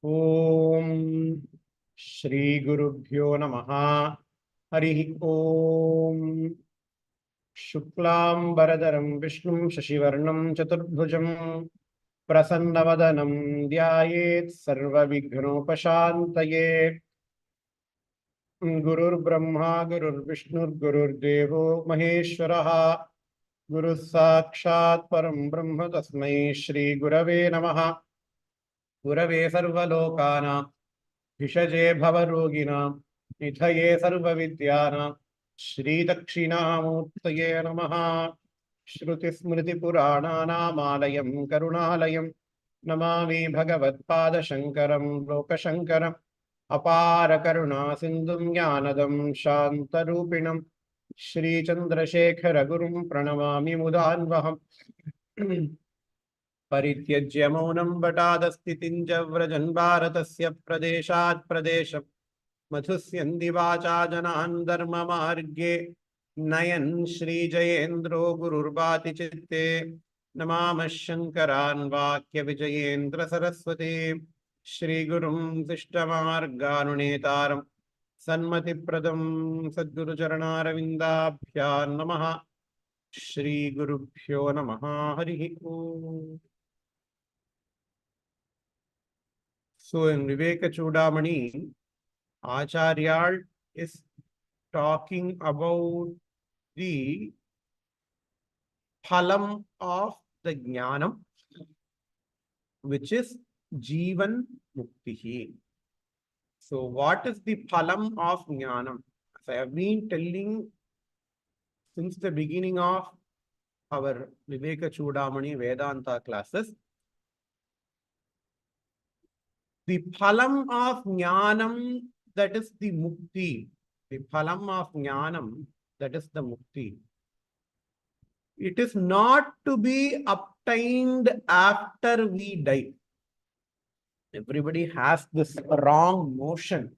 ओम श्री गुरुभ्यो नमः। हरि ओम। शुक्लांबरधरं विष्णुं शशिवर्णं चतुर्भुजं प्रसन्नवदनं ध्यायेत् सर्वविघ्नोपशान्तये। गुरुर्ब्रह्मा गुरुर्विष्णुर्गुरुर्देवो महेश्वरः। गुरुः साक्षात् परं ब्रह्म तस्मै श्रीगुरवे नमः। गुरवे सर्वलोकानां भिषजे भवरोगिणां निधये सर्वविद्यानां श्रीदक्षिणामूर्तये नमः। श्रुतिस्मृतिपुराणानामालयं करुणालयं नमामि भगवत्पादशङ्करं लोकशङ्करम्। अपारकरुणासिन्धुं ज्ञानदं शान्तरूपिणं श्रीचन्द्रशेखरगुरुं प्रणमामि मुदान्वहम्। परित्यज्य मौनं बटादस्थितिं च व्रजन् भारतस्य प्रदेशात् प्रदेशं मधुस्यन्ति वाचा जनान् धर्ममार्गे नयन् श्रीजयेन्द्रो गुरुर्भाति चित्ते नमामः शङ्करान् वाक्यविजयेन्द्र सरस्वती श्रीगुरुं शिष्टमार्गानुनेतारं सन्मतिप्रदं सद्गुरुचरणारविन्दाभ्यां नमः। श्रीगुरुभ्यो नमः। हरिः ओम्। So in Viveka Chudamani, Acharya is talking about the phalam of the jnanam, which is Jivan Muktihi. So what is the phalam of jnanam? As I have been telling since the beginning of our Viveka Chudamani Vedanta classes, the phalam of jnanam, that is the mukti. The phalam of jnanam, that is the mukti. It is not to be obtained after we die. Everybody has this wrong notion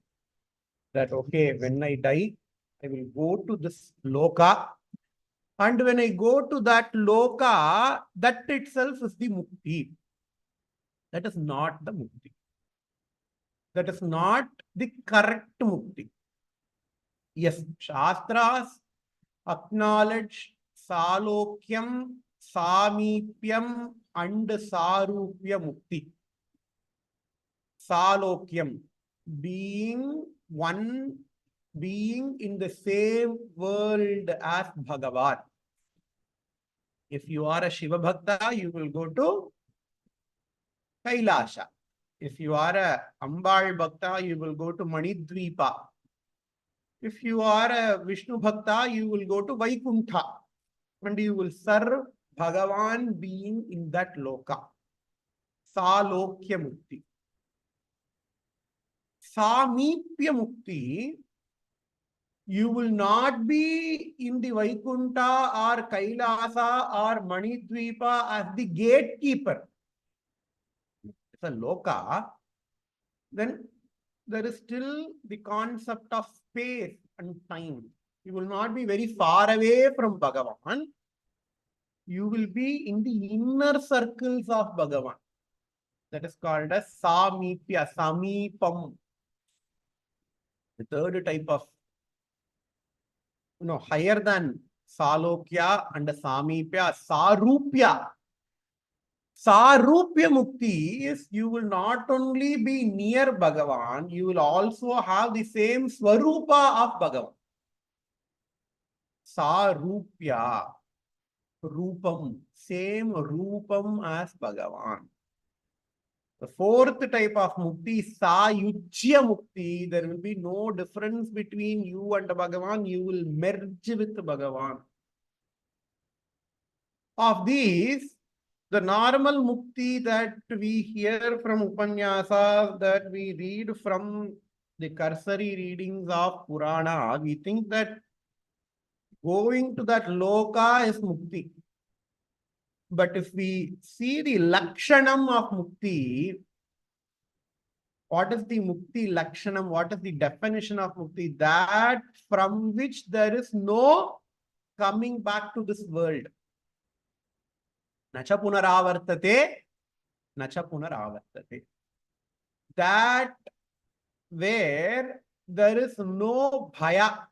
that, okay, when I die, I will go to this loka. And when I go to that loka, that itself is the mukti. That is not the mukti. That is not the correct mukti. Yes, Shastras acknowledge Salokyam, Samipyam and Sarupya Mukti. Salokyam, being one, being in the same world as Bhagavan. If you are a Shiva Bhakta, you will go to Kailasha. If you are a Ambal Bhakta, you will go to Manidvipa. If you are a Vishnu Bhakta, you will go to Vaikuntha. And you will serve Bhagavan being in that loka. Salokya Mukti. Samipya Mukti, you will not be in the Vaikuntha or Kailasa or Manidvipa as the gatekeeper. It's a loka. Then there is still the concept of space and time. You will not be very far away from Bhagavan. You will be in the inner circles of Bhagavan. That is called as Samipya, Samipam. The third type of, higher than Salokya and Samipya, Sarupya. Sarupya Mukti is you will not only be near Bhagavan, you will also have the same Swarupa of Bhagavan. Sarupya, Rupam, same Rupam as Bhagavan. The fourth type of Mukti is Sayujya Mukti. There will be no difference between you and Bhagavan. You will merge with Bhagavan. Of these, the normal mukti that we hear from Upanyasas, that we read from the cursory readings of Purana, we think that going to that loka is mukti. But if we see the lakshanam of mukti, what is the mukti lakshanam? What is the definition of mukti? That from which there is no coming back to this world. Nacha punaravartate nacha punaravartate. That where there is no bhaya.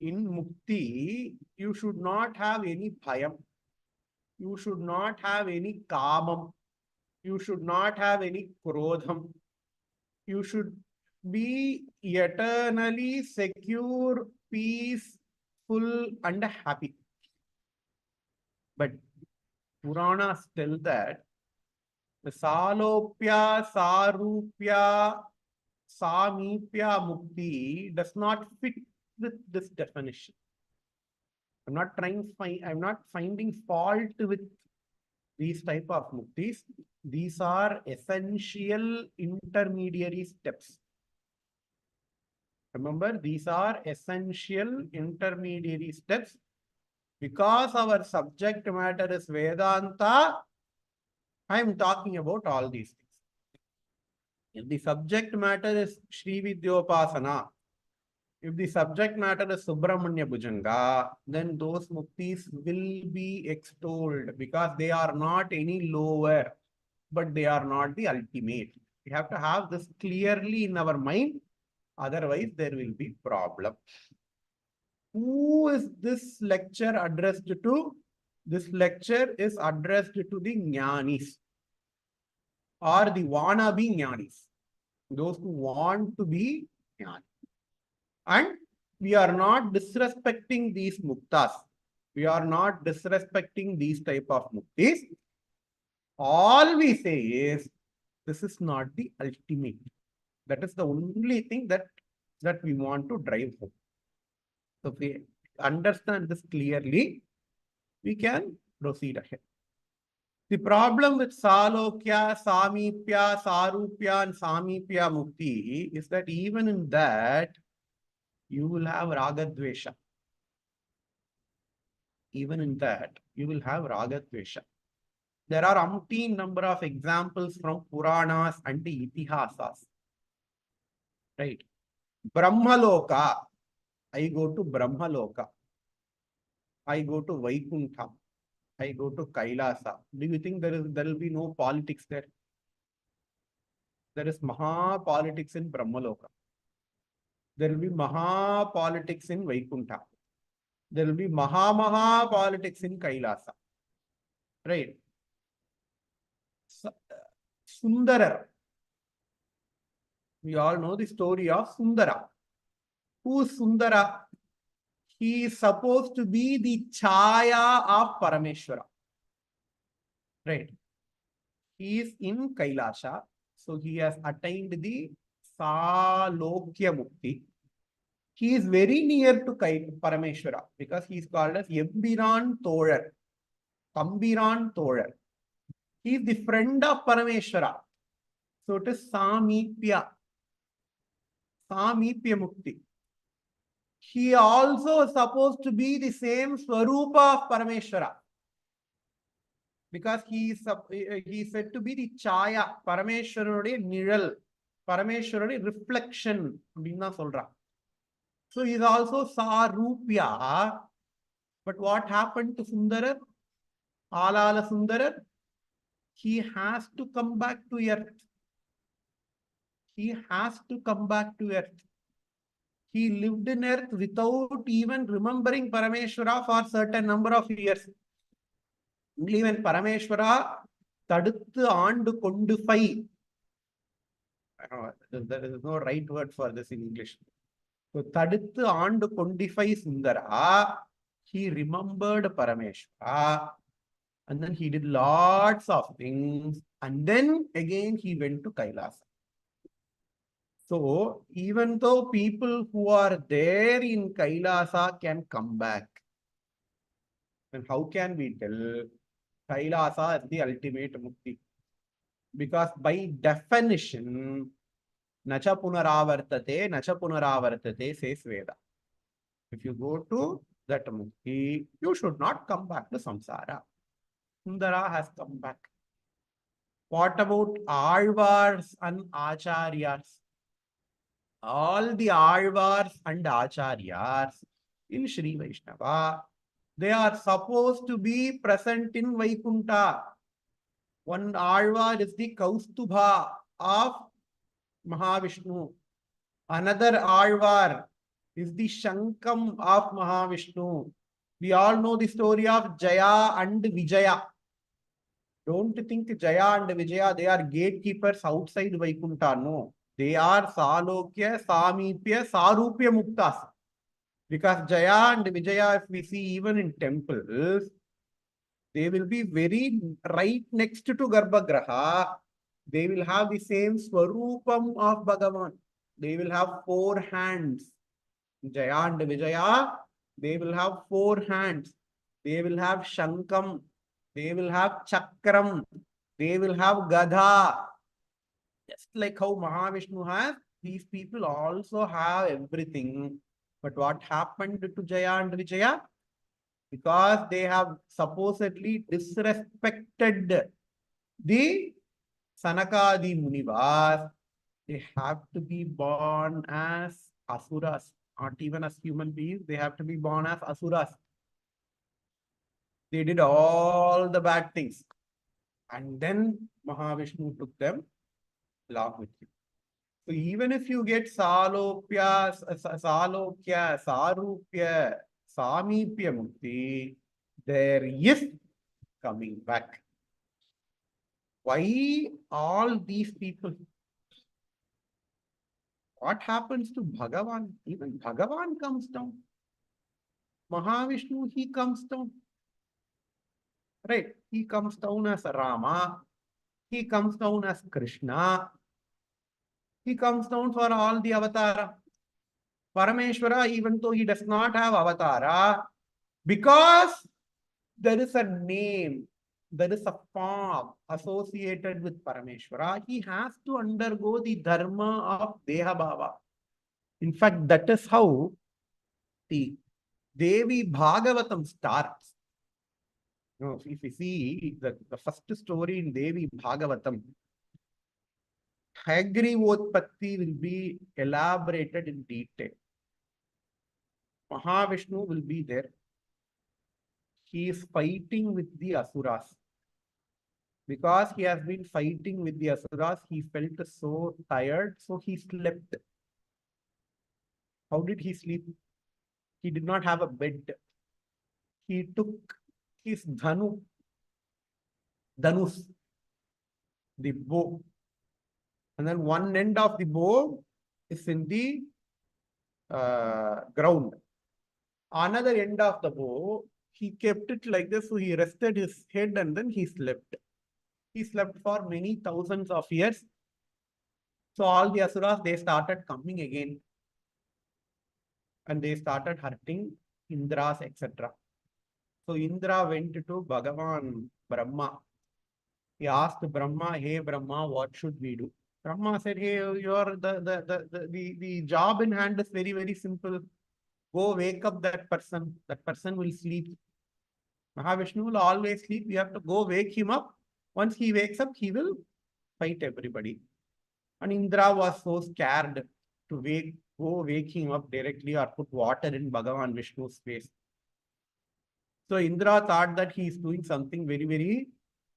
In mukti, you should not have any bhayam. You should not have any kamam. You should not have any krodham. You should be eternally secure, peaceful, and happy. But Puranas tell that the salopya, sarupya, samipya mukti does not fit with this definition. I'm not finding fault with these type of muktis. These are essential intermediary steps. Remember, these are essential intermediary steps. Because our subject matter is Vedanta, I am talking about all these things. If the subject matter is Sri Vidyopasana, if the subject matter is Subramanya Bhujanga, then those muktis will be extolled because they are not any lower, but they are not the ultimate. We have to have this clearly in our mind. Otherwise, there will be problem. Who is this lecture addressed to? This lecture is addressed to the Jnanis or the wannabe Jnanis, those who want to be Jnani. And we are not disrespecting these muktas. We are not disrespecting these type of muktis. All we say is, this is not the ultimate. That is the only thing that we want to drive home. So if we understand this clearly, we can proceed ahead. The problem with Salokya, Samipya, Sarupya, and Samipya Mukti is that even in that, you will have Ragadvesha. Even in that, you will have Ragadvesha. There are umpteen number of examples from Puranas and the Itihasas. Right? Brahmaloka. I go to Brahmaloka. I go to Vaikuntha. I go to Kailasa. Do you think there will be no politics there? There is Maha politics in Brahmaloka. There will be Maha politics in Vaikuntha. There will be Maha politics in Kailasa. Right? Sundara. We all know the story of Sundara. Who is Sundara? He is supposed to be the Chaya of Parameshwara. Right. He is in Kailasha. So he has attained the Salokya Mukti. He is very near to Parameshwara because he is called as Yembiran Tholar. Kambiran Tholar. He is the friend of Parameshwara. So it is Samipya. Samipya Mukti. He also is supposed to be the same Swarupa of Parameshwara. Because he is said to be the Chaya, Parameshwarade Niral, Parameshwarade reflection. So he is also Sarupya. But what happened to Sundarar? Alala Sundarar? He has to come back to earth. He has to come back to earth. He lived in earth without even remembering Parameshwara for a certain number of years. Only when Parameshwara Taduthu Aandu Kondufai. There is no right word for this in English. So Taduthu Aandu Kondifai Sundara, he remembered Parameshwara. And then he did lots of things. And then again he went to Kailasa. So even though people who are there in Kailasa can come back, then how can we tell Kailasa is the ultimate mukti? Because by definition, nacha punaravartate says Veda. If you go to that mukti, you should not come back to samsara. Sundara has come back. What about Alvars and Acharyas? All the Alvars and Acharyas in Sri Vaishnava, they are supposed to be present in Vaikuntha. One Alvar is the Kaustubha of Mahavishnu. Another Alvar is the Shankam of Mahavishnu. We all know the story of Jaya and Vijaya. Don't think Jaya and Vijaya, they are gatekeepers outside Vaikuntha. No. They are Salokya, Samipya, Sarupya Muktas. Because Jaya and Vijaya, if we see even in temples, they will be very right next to Garbhagraha. They will have the same Swarupam of Bhagavan. They will have 4 hands. Jaya and Vijaya, they will have 4 hands. They will have Shankam. They will have Chakram. They will have Gadha. Just like how Mahavishnu has, these people also have everything. But what happened to Jaya and Vijaya? Because they have supposedly disrespected the Sanakadi Munivas, they have to be born as Asuras, not even as human beings, they have to be born as Asuras. They did all the bad things. And then Mahavishnu took them along with him. So even if you get Salopya, Salokya, Sarupya, Samipya Mukti, there is coming back. Why all these people? What happens to Bhagavan? Even Bhagavan comes down. Mahavishnu, he comes down. Right? He comes down as Rama. He comes down as Krishna. He comes down for all the avatara. Parameshwara, even though he does not have avatara, because there is a name, there is a form associated with Parameshwara, he has to undergo the dharma of Dehabhava. In fact, that is how the Devi Bhagavatam starts. You know, if you see the first story in Devi Bhagavatam, Hagrivotpatti will be elaborated in detail. Mahavishnu will be there. He is fighting with the Asuras. Because he has been fighting with the Asuras, he felt so tired, so he slept. How did he sleep? He did not have a bed. He took his Dhanus, the bow, and then one end of the bow is in the ground. Another end of the bow, he kept it like this, so he rested his head and then he slept. He slept for many thousands of years. So all the Asuras, they started coming again. And they started hurting Indras, etc. So Indra went to Bhagavan Brahma. He asked Brahma, hey Brahma, what should we do? Brahma said, hey, the job in hand is very, very simple. Go wake up that person. That person will sleep. Mahavishnu will always sleep. You have to go wake him up. Once he wakes up, he will fight everybody. And Indra was so scared to go wake him up directly or put water in Bhagavan Vishnu's face. So Indra thought that he is doing something very, very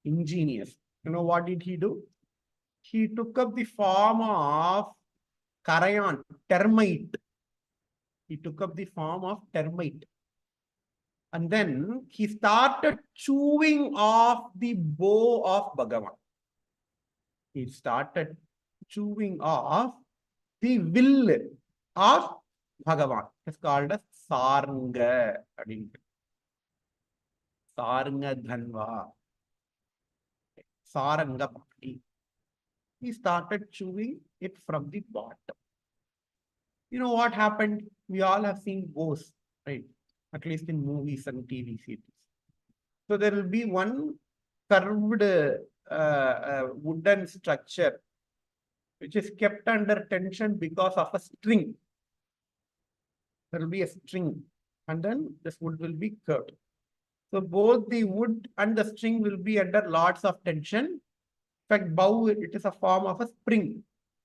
ingenious. You know what did he do? He took up the form of Karayan, termite. He took up the form of termite. And then he started chewing off the bow of Bhagavan. He started chewing off the will of Bhagavan. It's called as Saranga. Saranga Dhanva. Saranga Bhakti. He started chewing it from the bottom. You know what happened? We all have seen ghosts, right? At least in movies and TV series. So there will be one curved wooden structure which is kept under tension because of a string. There will be a string and then this wood will be curved. So both the wood and the string will be under lots of tension. In fact, bow, it is a form of a spring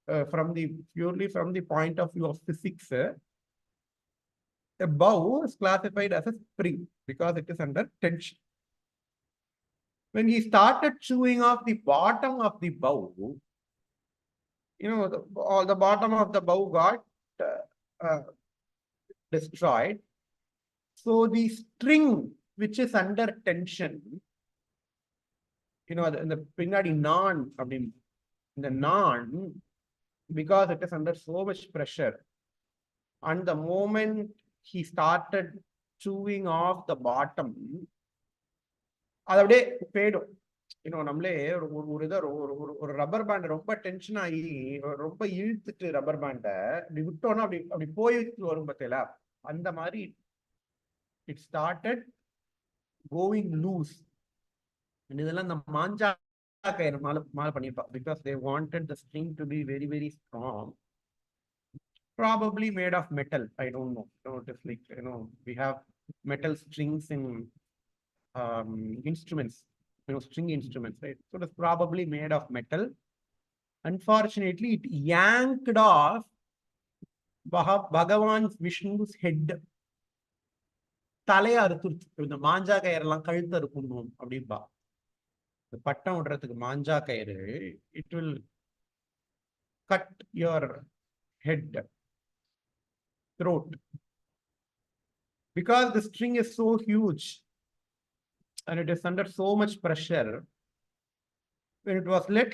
purely from the point of view of physics. A bow is classified as a spring because it is under tension. When he started chewing off the bottom of the bow, all the bottom of the bow got destroyed. So the string which is under tension, the பின்னாடி நான் அப்படின்னு இந்த நான், because it is under so much pressure, and the moment he started chewing off the bottom, அது அப்படியே போயிடும். நம்மளே ஒரு ரப்பர் பேண்ட் ரொம்ப டென்ஷன் ஆகி ரொம்ப இழுத்துட்டு ரப்பர் பேண்டை அப்படி விட்டோம்னா அப்படி அப்படி போயிட்டு வரும் பார்த்தீங்களா, அந்த மாதிரி இட் ஸ்டார்டட் கோயிங் லூஸ். இதெல்லாம் இந்த மாஞ்சா கயிறு மாலை பண்ணிருப்பா, because they wanted the string to be very very strong, probably made of metal. I don't know. It is like, we have metal strings in instruments, string instruments, right? So it is probably made of metal. Unfortunately, it yanked off Bhagavan Vishnu's head. தலையை அறுத்துருச்சு. இந்த மாஞ்சா கயிறெல்லாம் கழுத்து அறுக்கணும் அப்படின்பா. பட்டம் விடுறதுக்கு மாஞ்சா கயிறு, it will cut your head, throat, because the string is so huge and it is under so much pressure. When it was let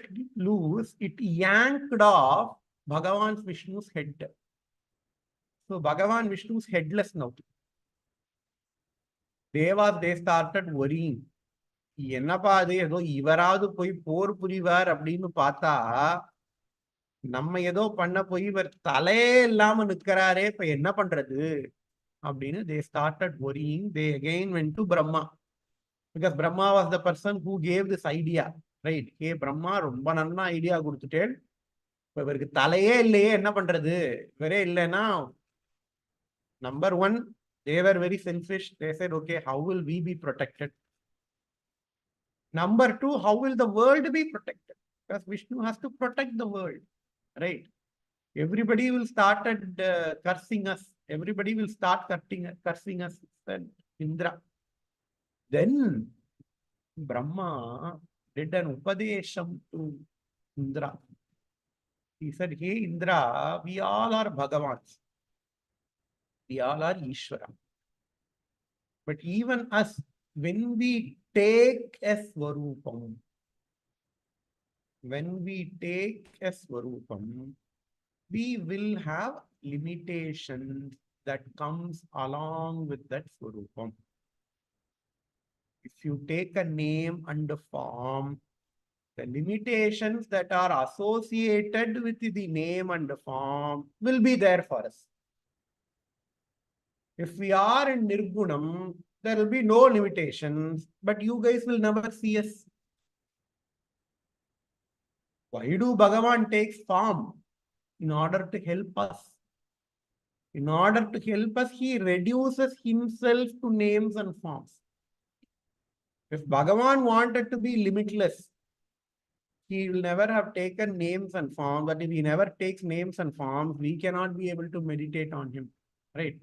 loose, it yanked off Bhagavan Vishnu's head. So Bhagavan Vishnu is headless now. Devas, they started worrying. என்னப்பா அது, ஏதோ இவராவது போய் போர் புரிவார் அப்படின்னு பார்த்தா நம்ம ஏதோ பண்ண போய் இவர் தலையே இல்லாம நிற்கிறாரே, இப்ப என்ன பண்றது அப்படின்னு they started worrying. They again went to Brahma, because Brahma was the person who gave this idea, right? Hey Brahma, ரொம்ப நல்ல ஐடியா கொடுத்துட்டேன், இப்ப இவருக்கு தலையே இல்லையே, என்ன பண்றது, இவரே இல்லைன்னா. Number one, they were very selfish. They said, okay, how will we be protected? Number two, how will the world be protected? Because Vishnu has to protect the world, right? Everybody will start cursing us. Everybody will start cursing us, said Indra. Then Brahma did an upadesham to Indra. He said, hey Indra, we all are Bhagavans. We all are Ishvara. But even us, when we take a Swarupam, we will have limitations that comes along with that Swarupam. If you take a name and a form, the limitations that are associated with the name and the form will be there for us. If we are in Nirgunam, there will be no limitations, but you guys will never see us. Why do Bhagavan takes form? In order to help us. In order to help us, he reduces himself to names and forms. If Bhagavan wanted to be limitless, he will never have taken names and forms. But if he never takes names and forms, we cannot be able to meditate on him, right?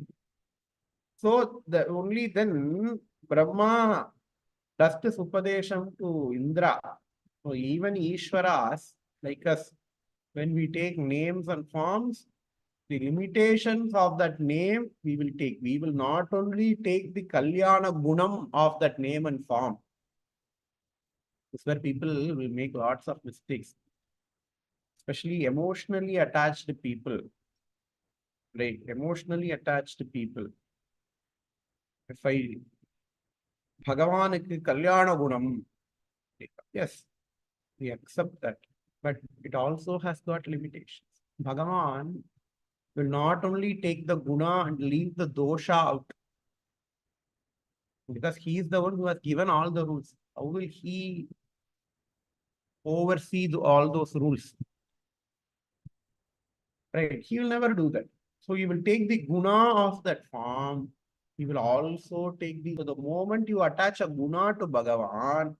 So only then Brahma does this upadesham to Indra. So even Ishwaras, like us, when we take names and forms, the limitations of that name we will take. We will not only take the Kalyana Gunam of that name and form. This is where people will make lots of mistakes, especially emotionally attached people, right? Emotionally attached people. If I Bhagavanukku Kalyana Gunam, yes, we accept that, but it also has got limitations. Bhagavan will not only take the guna and leave the dosha out, because he is the one who has given all the rules. How will he oversee all those rules? Right? He will never do that. So he will take the guna of that form. He will also take so the moment you attach a guna to Bhagavan,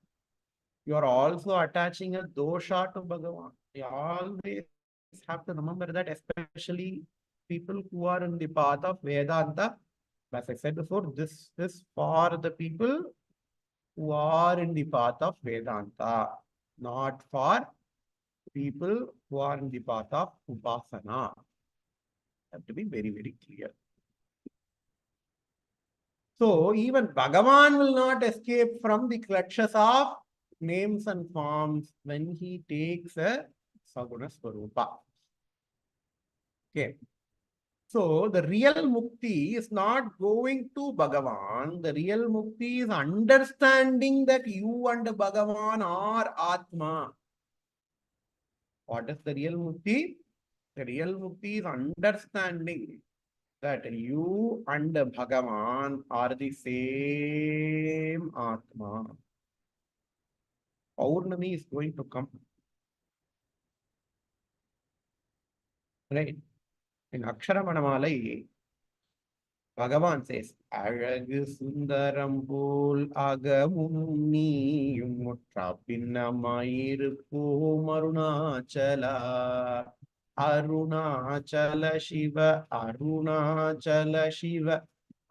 you are also attaching a dosha to Bhagavan. You always have to remember that, especially people who are in the path of Vedanta. As I said before, this is for the people who are in the path of Vedanta, not for people who are in the path of Upasana. Have to be very, very clear. So even Bhagavan will not escape from the clutches of names and forms when he takes a Saguna Swarupa. Okay. So the real mukti is not going to Bhagavan. The real mukti is understanding that you and Bhagavan are Atma. What is the real mukti? The real mukti is understanding that you and Bhagavan are the same Atma. Paurnami is going to come. Right? In Aksharamanamala, Bhagavan says, Alagu Sundaram Pol Agavum Neeyum Muttra Pinnamayiruppom Arunachala. Arunachala Shiva, Arunachala Shiva,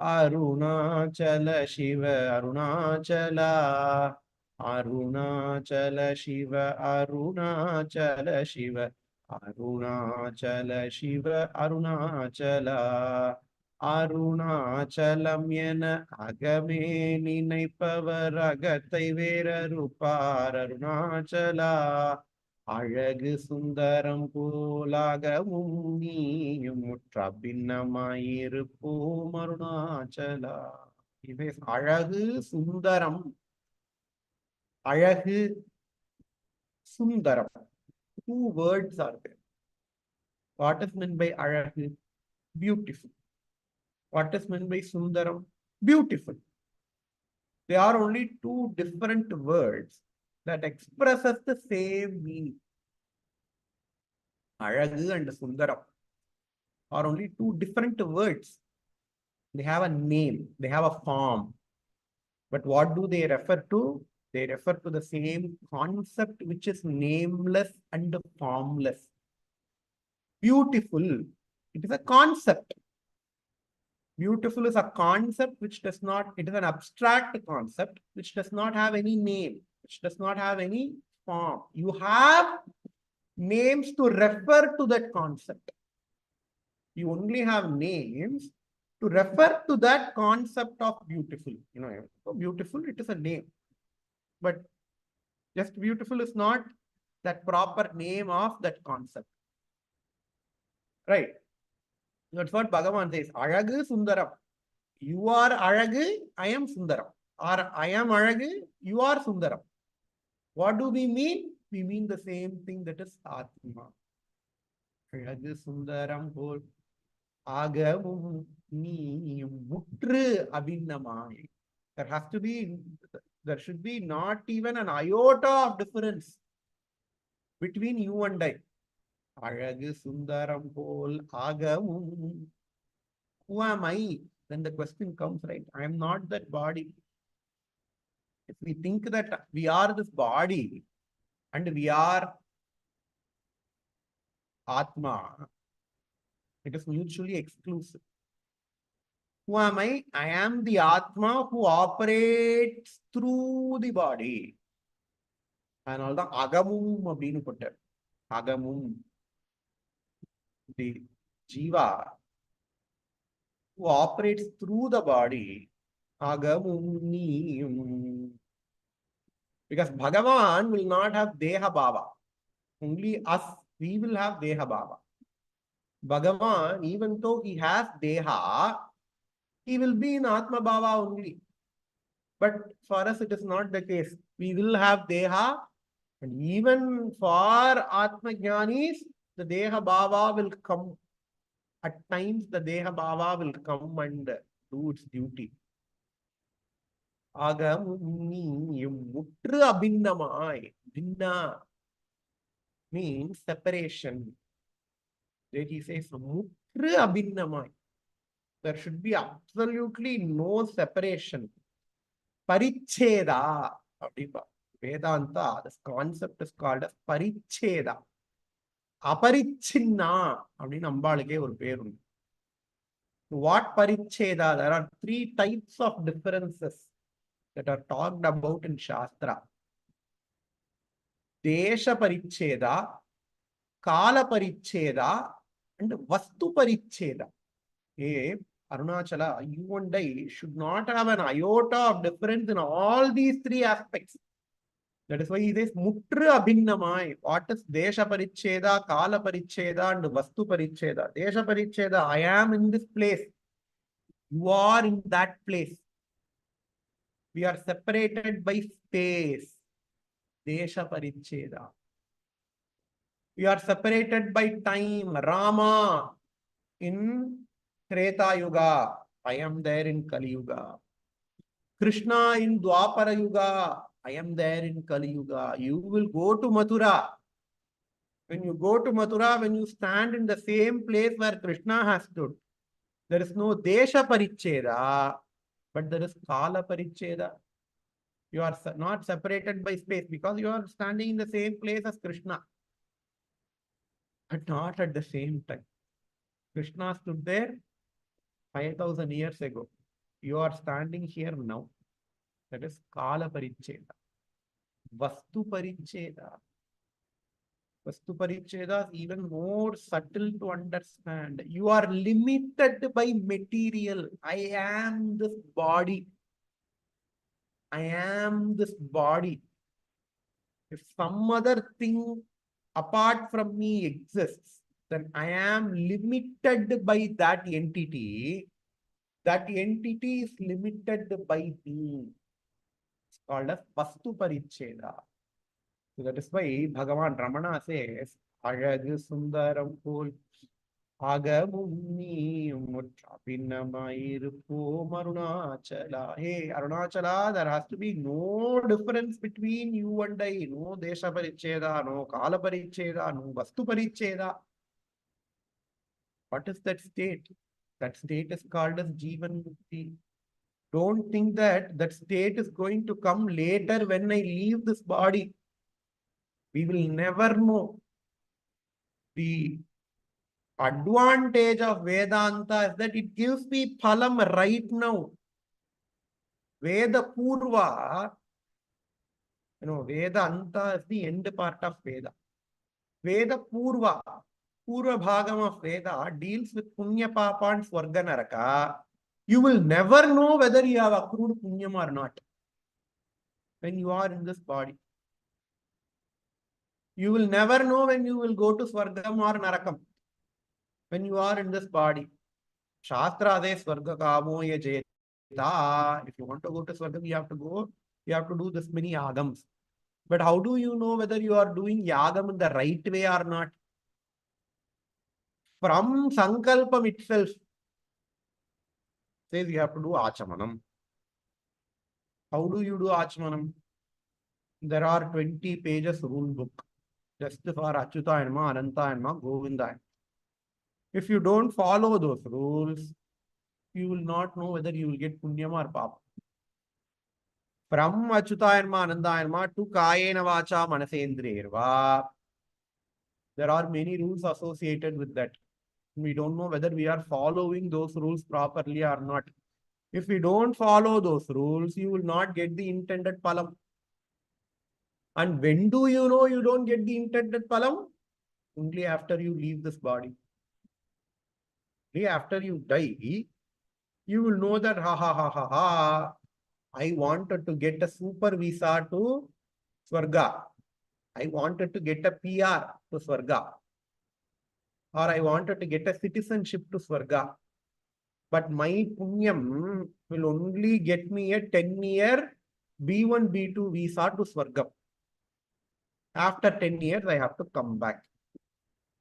Arunachala Shiva, Arunachala. Arunachala Shiva, Arunachala Shiva, Arunachala Shiva, Arunachala. Arunachalam என அகமே நினைப்பவர் அகத்தை வேறறுப்பார் அருணாச்சலா. அழகு சுந்தரம் போலாகவும் நீயும் முற்ற பின்னமாயிருப்போம் அருணாச்சலா. அழகு சுந்தரம். அழகு Sundaram. Two words are there. What is meant by அழகு? Beautiful. What is meant by Sundaram? Beautiful. They are only two different words that expresses the same meaning. Alagu and Sundaram are only two different words. They have a name, they have a form. But what do they refer to? They refer to the same concept which is nameless and formless. Beautiful. It is a concept. Beautiful is a concept which does not, it is an abstract concept which does not have any name, which does not have any form. You have names to refer to that concept. You only have names to refer to that concept of beautiful. You know, so beautiful, it is a name. But just beautiful is not that proper name of that concept. Right? That's what Bhagavan says. Alagu Sundaram. You are Alagu, I am Sundaram. Or I am Alagu, you are Sundaram. What do we mean? We mean the same thing, that is Atma. Alagu Sundaram Pol Agavum Neeyum Mutru Abhinnamai. There should be not even an iota of difference between you and I. Alagu Sundaram Pol Agavum. Who am I? Then the question comes, right? I am not that body. If we think that we are this body and we are Atma, it is mutually exclusive. Who am I? I am the Atma who operates through the body. And all the Agamum abinu put it. Agamum. The Jiva who operates through the body, Agamum. Because Bhagavan will not have Deha Bhava. Only us, we will have Deha Bhava. Bhagavan, even though he has Deha, he will be in Atma Bhava only. But for us, it is not the case. We will have Deha, and even for Atma Jnanis, the Deha Bhava will come. At times, the Deha Bhava will come and do its duty. Mutru abhinnamai. Bhinna means separation. There he says, Mutru abhinnamai. There should be absolutely no separation. Paricheda. Vedanta, this concept is called as Paricheda. Aparichinna. What Paricheda? There are three types of differences that are talked about in Shastra. Desha Paricheda, Kala Paricheda, and Vastu Paricheda. Hey, Arunachala, you and I should not have an iota of difference in all these three aspects. That is why he says Mutra Abhinnamai. What is Desha Paricheda, Kala Paricheda, and Vastu Paricheda? Desha Paricheda, I am in this place. You are in that place. We are separated by space. Desha Paricheda. We are separated by time. Rama in Treta Yuga. I am there in Kali Yuga. Krishna in Dwapara Yuga. I am there in Kali Yuga. You will go to Mathura. When you go to Mathura, when you stand in the same place where Krishna has stood, there is no Desha Paricheda, but there is Kala Paricheda. You are not separated by space because you are standing in the same place as Krishna, but not at the same time. Krishna stood there 5,000 years ago. You are standing here now. That is Kala Paricheda. Vastu Paricheda. Vastu Paricheda is even more subtle to understand. You are limited by material. I am this body. I am this body. If some other thing apart from me exists, then I am limited by that entity. That entity is limited by me. It's called as Vastu Paricheda. So that is why Bhagavan Ramana says, Agagu Sundaram Pol Agamuni Mutrapinamairupo Arunachala. Hey, Arunachala, there has to be no difference between you and I. No Desha Paricheda, no Kala Paricheda, no Vastu Paricheda. What is that state? That state is called as Jivan Mukti. Don't think that that state is going to come later when I leave this body. We will never know. The advantage of Vedanta is that it gives me phalam right now. Veda Purva, Vedanta is the end part of Veda. Veda Purva, Purva Bhagam of Veda deals with Punya Papa and Swarga Naraka. You will never know whether you have accrued Punyam or not when you are in this body. You will never know when you will go to Swargam or Narakam when you are in this body. Shastra says Swarga Kamo ya Jeta. If you want to go to Swargam, you have to go. You have to do this many yagams. But how do you know whether you are doing yagam in the right way or not? From Sankalpam itself, says you have to do Achamanam. How do you do Achamanam? There are 20 pages rule book. Just for Achyuta Anma, Ananta Anma, Govinda. If you don't follow those rules, you will not know whether you will get Punyam or Papa. From Achyuta Anma, Ananta Anma to Kayena Vacha Manasendriyarva, there are many rules associated with that. We don't know whether we are following those rules properly or not. If we don't follow those rules, you will not get the intended phalam. And when do you know you don't get the intended phalam? Only after you leave this body. Only after you die, you will know that I wanted to get a super visa to Swarga. I wanted to get a PR to Swarga. Or I wanted to get a citizenship to Swarga. But my punyam will only get me a 10-year B1, B2 visa to Swarga. After 10 years, I have to come back.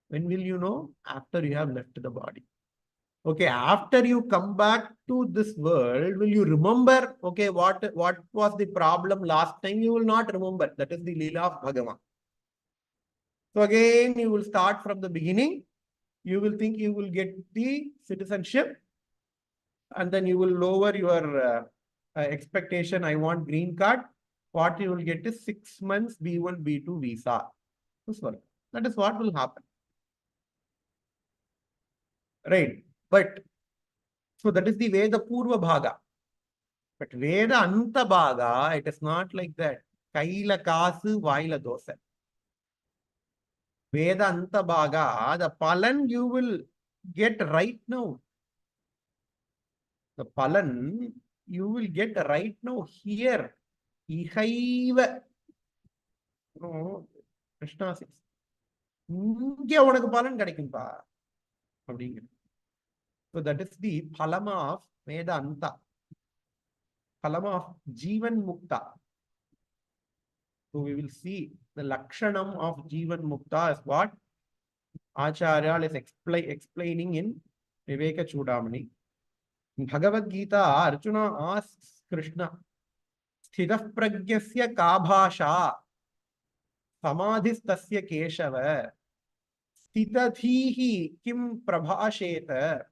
When will you know? After you have left the body. Okay, after you come back to this world, will you remember, okay, what was the problem last time? You will not remember. That is the Leela of Bhagavan. So again, you will start from the beginning. You will think you will get the citizenship. And then you will lower your expectation. I want green card. What you will get is 6 months B1, B2 visa. That is what will happen. Right. But, so that is the way the Purva Bhaga. But Veda Anta Bhaga, it is not like that. Kaila Kasu, Vaila Dosa. Veda Anta Bhaga, the Palan you will get right now. The Palan you will get right now here. Ihaiva. No, Krishna says. இங்கே உனக்கு பலன் கிடைக்கும்பா அப்படிங்கிற. So that is the phalama of Vedanta. Phalama of Jivan Mukta. So we will see the Lakshanam of Jivan Mukta is what Acharya is explaining in Viveka Chudamani. In Bhagavad Gita, Arjuna asks Krishna, Sthitah pragyasya ka bhasha samadhistasya keshava sthitadhihi kim prabhasheta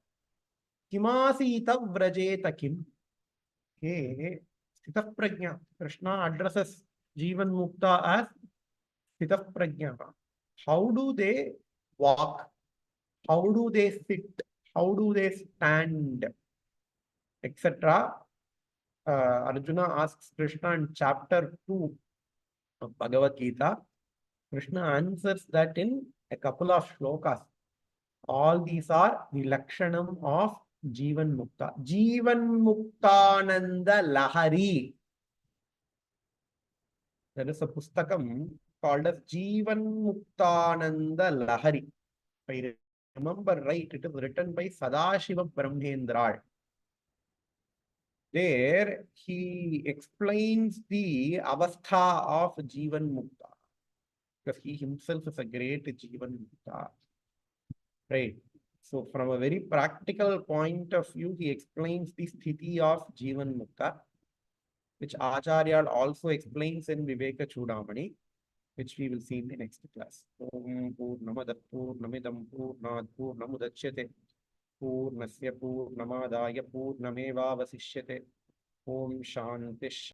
kimasita vrajeta kim. Okay, Sthitah prajna. Krishna addresses Jivan Mukta as Sthitah prajna. How do they walk? How do they sit? How do they stand? Etc. Arjuna asks Krishna in chapter 2 of Bhagavad Gita. Krishna answers that in a couple of shlokas. All these are the Lakshanam of Jivan Mukta. Jivan Muktananda Lahari. There is a pustakam called as Jivan Muktananda Lahari. If I remember right, it is written by Sadashiva Brahmendra. There he explains the avastha of Jivan Mukta, because he himself is a great Jivan Mukta. Right. So from a very practical point of view, he explains the sthiti of Jivan Mukta, which Acharya also explains in Viveka Chudamani, which we will see in the next class. Om Purnamada Purnamidam Purnad Purnamudachyate Purnasya Purnamadaya Purnameva Vasishyate. Om Shanti